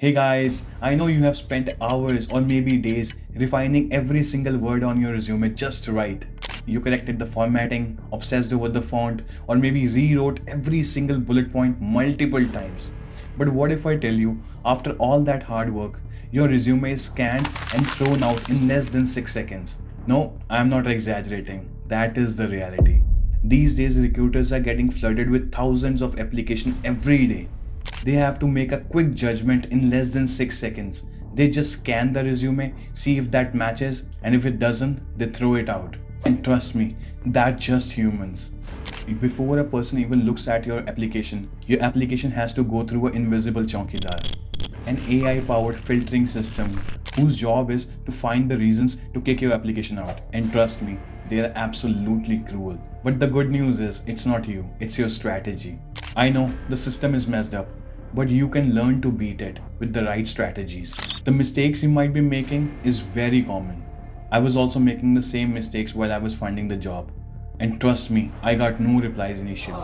Hey guys, I know you have spent hours or maybe days refining every single word on your resume just right. You corrected the formatting, obsessed over the font, or maybe rewrote every single bullet point multiple times. But what if I tell you, after all that hard work, your resume is scanned and thrown out in less than 6 seconds? No, I'm not exaggerating. That is the reality. These days, recruiters are getting flooded with thousands of applications every day. They have to make a quick judgment in less than 6 seconds. They just scan the resume, see if that matches, and if it doesn't, they throw it out. And trust me, that's just humans. Before a person even looks at your application has to go through an invisible chowkidar, an AI powered filtering system whose job is to find the reasons to kick your application out. And trust me, they are absolutely cruel. But the good news is, it's not you, it's your strategy. I know the system is messed up, but you can learn to beat it with the right strategies. The mistakes you might be making is very common. I was also making the same mistakes while I was finding the job. And trust me, I got no replies initially.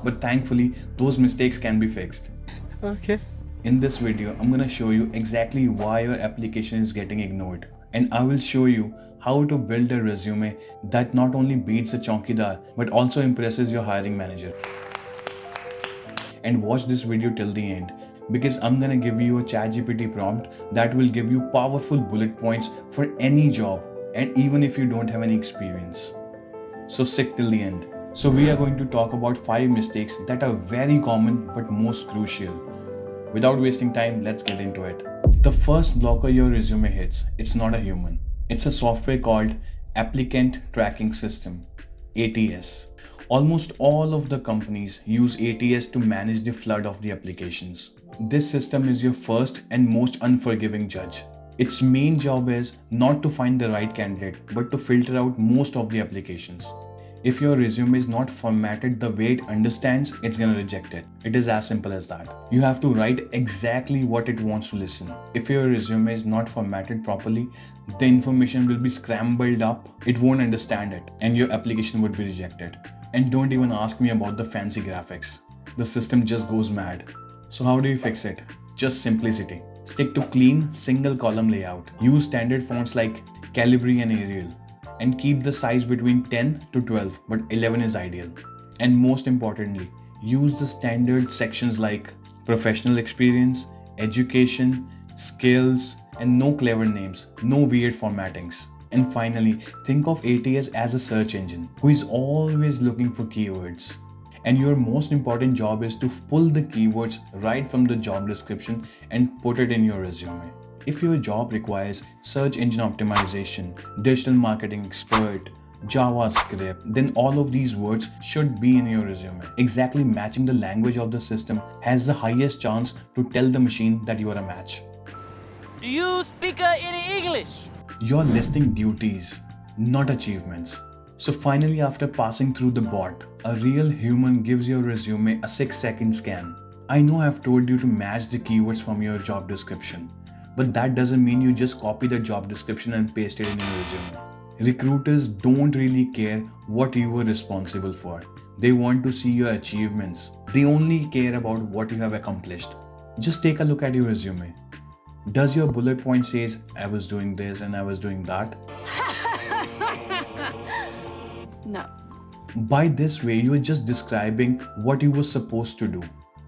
But thankfully, those mistakes can be fixed. Okay. In this video, I'm gonna show you exactly why your application is getting ignored. And I will show you how to build a resume that not only beats the chowkidar, but also impresses your hiring manager. And watch this video till the end, because I'm gonna give you a ChatGPT prompt that will give you powerful bullet points for any job, and even if you don't have any experience. So stick till the end. So we are going to talk about 5 mistakes that are very common but most crucial. Without wasting time, let's get into it. The first blocker your resume hits, it's not a human. It's a software called Applicant Tracking System, ATS. Almost all of the companies use ATS to manage the flood of the applications. This system is your first and most unforgiving judge. Its main job is not to find the right candidate, but to filter out most of the applications. If your resume is not formatted the way it understands, it's gonna reject it. It is as simple as that. You have to write exactly what it wants to listen. If your resume is not formatted properly, the information will be scrambled up, it won't understand it, and your application would be rejected. And don't even ask me about the fancy graphics. The system just goes mad. So how do you fix it? Just simplicity. Stick to clean single column layout. Use standard fonts like Calibri and Arial. And keep the size between 10 to 12, but 11 is ideal. And most importantly, use the standard sections like professional experience, education, skills, and no clever names, no weird formattings. And finally, think of ATS as a search engine who is always looking for keywords. And your most important job is to pull the keywords right from the job description and put it in your resume. If your job requires search engine optimization, digital marketing expert, JavaScript, then all of these words should be in your resume. Exactly matching the language of the system has the highest chance to tell the machine that you are a match. Do you speak any English? You're listing duties, not achievements. So finally, after passing through the bot, a real human gives your resume a 6-second scan. I know I've told you to match the keywords from your job description, but that doesn't mean you just copy the job description and paste it in your resume. Recruiters don't really care what you were responsible for. They want to see your achievements. They only care about what you have accomplished. Just take a look at your resume. Does your bullet point says, I was doing this and I was doing that? No. By this way, you are just describing what you were supposed to do,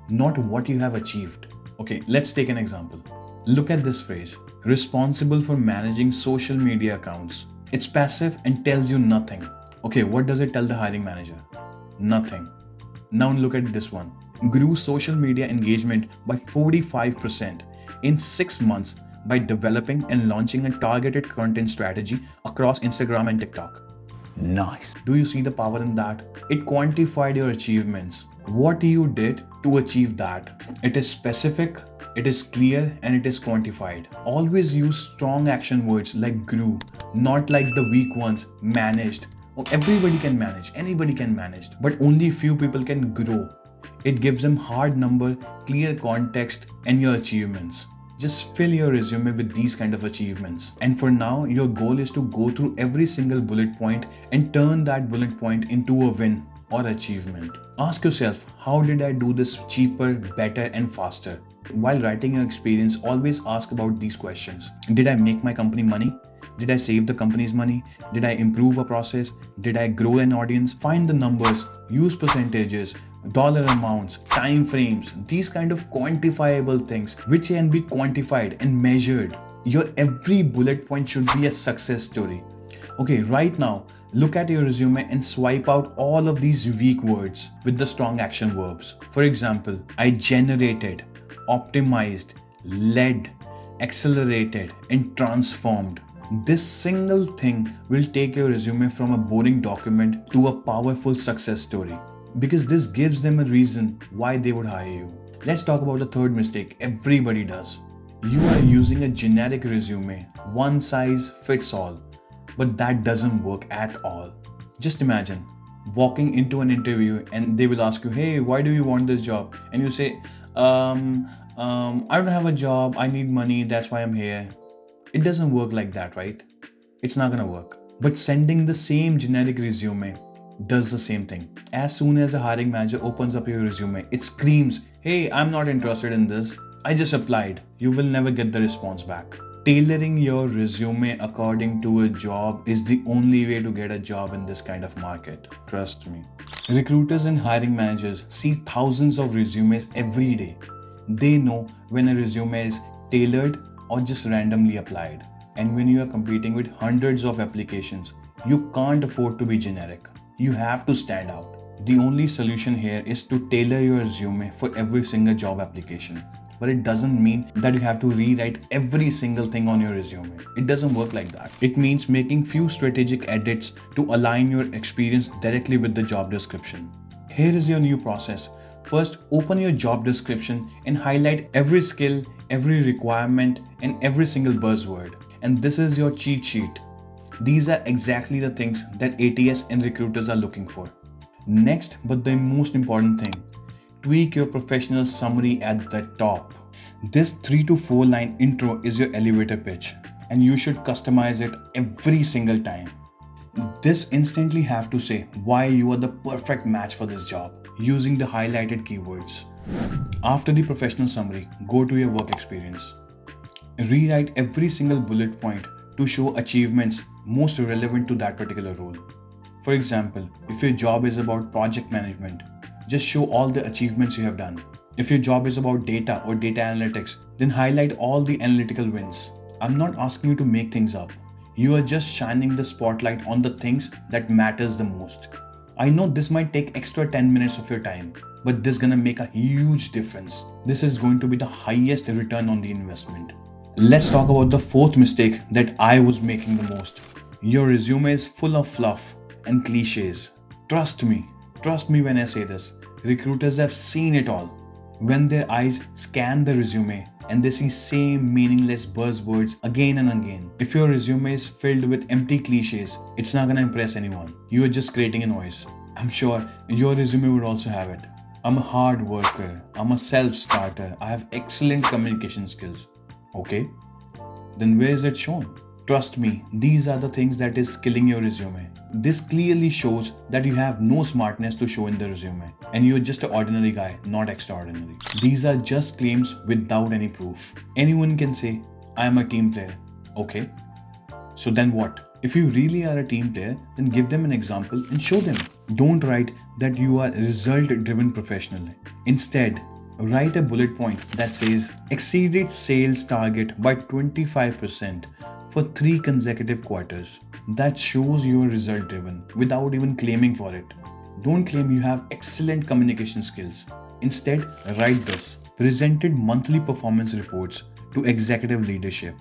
not what you have achieved. Okay, let's take an example. Look at this phrase, responsible for managing social media accounts. It's passive and tells you nothing. Okay, what does it tell the hiring manager? Nothing. Now look at this one. Grew social media engagement by 45% in 6 months by developing and launching a targeted content strategy across Instagram and TikTok. Nice. Do you see the power in that? It quantified your achievements. What you did to achieve that. It is specific, it is clear, and it is quantified. Always use strong action words like grew, not like the weak ones, managed. Oh, everybody can manage, anybody can manage, but only few people can grow. It gives them hard number, clear context, and your achievements. Just fill your resume with these kind of achievements. And for now, your goal is to go through every single bullet point and turn that bullet point into a win or achievement? Ask yourself, how did I do this cheaper, better, and faster? While writing your experience, always ask about these questions. Did I make my company money? Did I save the company's money? Did I improve a process? Did I grow an audience? Find the numbers, use percentages, dollar amounts, time frames, these kind of quantifiable things which can be quantified and measured. Your every bullet point should be a success story. Okay, right now, look at your resume and swipe out all of these weak words with the strong action verbs. For example, I generated, optimized, led, accelerated, and transformed. This single thing will take your resume from a boring document to a powerful success story, because this gives them a reason why they would hire you. Let's talk about the third mistake everybody does. You are using a generic resume, one size fits all, but that doesn't work at all. Just imagine walking into an interview and they will ask you, hey, why do you want this job? And you say, I don't have a job, I need money, that's why I'm here. It doesn't work like that, right? It's not gonna work. But sending the same generic resume does the same thing. As soon as a hiring manager opens up your resume, it screams, hey, I'm not interested in this. I just applied. You will never get the response back. Tailoring your resume according to a job is the only way to get a job in this kind of market. Trust me. Recruiters and hiring managers see thousands of resumes every day. They know when a resume is tailored or just randomly applied. And when you are competing with hundreds of applications, you can't afford to be generic. You have to stand out. The only solution here is to tailor your resume for every single job application. But it doesn't mean that you have to rewrite every single thing on your resume. It doesn't work like that. It means making few strategic edits to align your experience directly with the job description. Here is your new process. First, open your job description and highlight every skill, every requirement, and every single buzzword. And this is your cheat sheet. These are exactly the things that ATS and recruiters are looking for. Next, but the most important thing, tweak your professional summary at the top. This 3 to 4 line intro is your elevator pitch, and you should customize it every single time. This instantly have to say why you are the perfect match for this job using the highlighted keywords. After the professional summary, go to your work experience. Rewrite every single bullet point to show achievements most relevant to that particular role. For example, if your job is about project management, just show all the achievements you have done. If your job is about data or data analytics, then highlight all the analytical wins. I'm not asking you to make things up. You are just shining the spotlight on the things that matters the most. I know this might take extra 10 minutes of your time, but this is gonna make a huge difference. This is going to be the highest return on the investment. Let's talk about the fourth mistake that I was making the most. Your resume is full of fluff and cliches. Trust me when I say this. Recruiters have seen it all. When their eyes scan the resume and they see same meaningless buzzwords again and again. If your resume is filled with empty cliches, it's not gonna impress anyone. You are just creating a noise. I'm sure your resume would also have it. I'm a hard worker. I'm a self-starter. I have excellent communication skills. Okay? Then where is it shown? Trust me, these are the things that is killing your resume. This clearly shows that you have no smartness to show in the resume and you're just an ordinary guy, not extraordinary. These are just claims without any proof. Anyone can say, I am a team player. Okay, so then what? If you really are a team player, then give them an example and show them. Don't write that you are a result-driven professional. Instead, write a bullet point that says exceeded sales target by 25% for 3 consecutive quarters. That shows you are result driven without even claiming for it. Don't claim you have excellent communication skills. Instead, write this: presented monthly performance reports to executive leadership.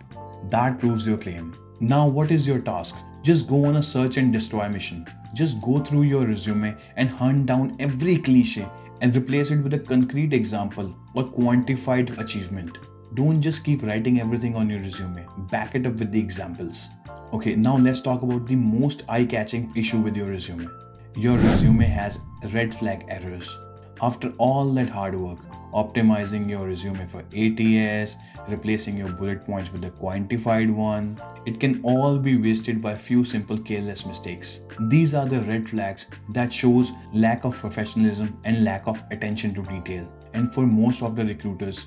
That proves your claim. Now what is your task? Just go on a search and destroy mission. Just go through your resume and hunt down every cliche and replace it with a concrete example or quantified achievement. Don't just keep writing everything on your resume. Back it up with the examples. Okay, now let's talk about the most eye-catching issue with your resume. Your resume has red flag errors. After all that hard work, optimizing your resume for ATS, replacing your bullet points with a quantified one, it can all be wasted by few simple careless mistakes. These are the red flags that shows lack of professionalism and lack of attention to detail. And for most of the recruiters,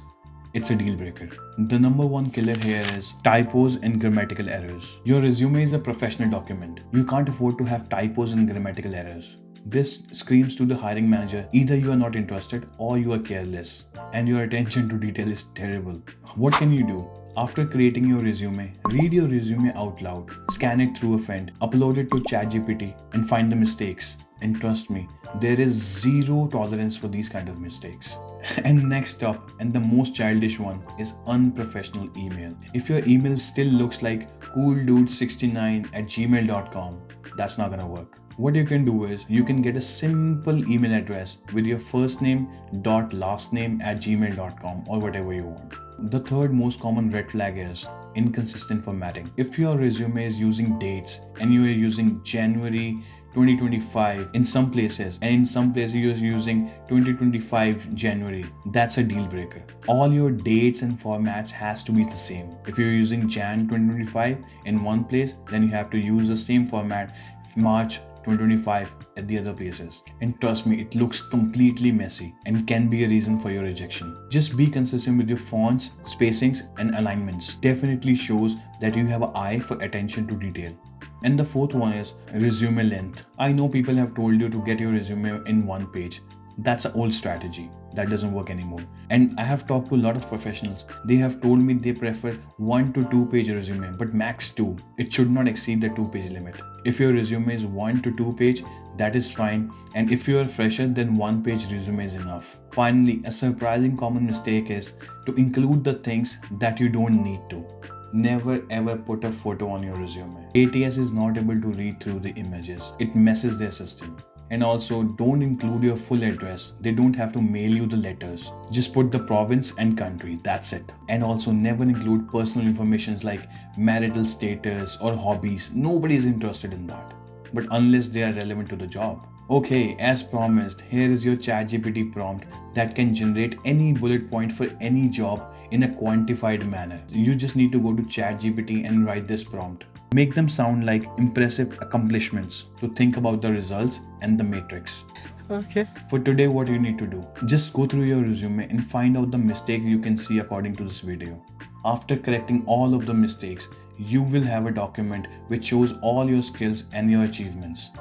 it's a deal breaker. The number one killer here is typos and grammatical errors. Your resume is a professional document. You can't afford to have typos and grammatical errors. This screams to the hiring manager either you are not interested or you are careless and your attention to detail is terrible. What can you do? After creating your resume, read your resume out loud, scan it through a friend, upload it to ChatGPT and find the mistakes. And trust me, there is zero tolerance for these kind of mistakes. And next up, and the most childish one, is unprofessional email. If your email still looks like cooldude69@gmail.com, that's not gonna work. What you can do is you can get a simple email address with your first name dot last name at gmail.com or whatever you want. The third most common red flag is inconsistent formatting. If your resume is using dates and you are using January 2025 in some places and in some places you're using 2025 January, that's a deal breaker. All your dates and formats has to be the same. If you're using Jan 2025 in one place, then you have to use the same format March 2025 at the other places. And trust me, it looks completely messy and can be a reason for your rejection. Just be consistent with your fonts, spacings and alignments. Definitely shows that you have an eye for attention to detail. And the fourth one is resume length. I know people have told you to get your resume in one page. That's an old strategy. That doesn't work anymore. And I have talked to a lot of professionals. They have told me they prefer 1 to 2 page resume, but max 2. It should not exceed the 2-page limit. If your resume is 1 to 2 page, that is fine. And if you are fresher, then 1-page resume is enough. Finally, a surprising common mistake is to include the things that you don't need to. Never ever put a photo on your resume. ATS is not able to read through the images. It messes their system. And also, don't include your full address. They don't have to mail you the letters. Just put the province and country. That's it. And also, never include personal information like marital status or hobbies. Nobody is interested in that. But unless they are relevant to the job. Okay, as promised, here is your ChatGPT prompt that can generate any bullet point for any job in a quantified manner. You just need to go to ChatGPT and write this prompt. Make them sound like impressive accomplishments to think about the results and the matrix. Okay. For today, what you need to do, just go through your resume and find out the mistakes you can see according to this video. After correcting all of the mistakes, you will have a document which shows all your skills and your achievements.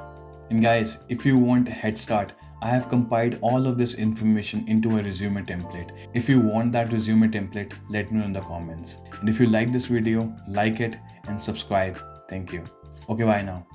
And guys, if you want a head start, I have compiled all of this information into a resume template. If you want that resume template, let me know in the comments. And if you like this video, like it and subscribe. Thank you. Okay, bye now.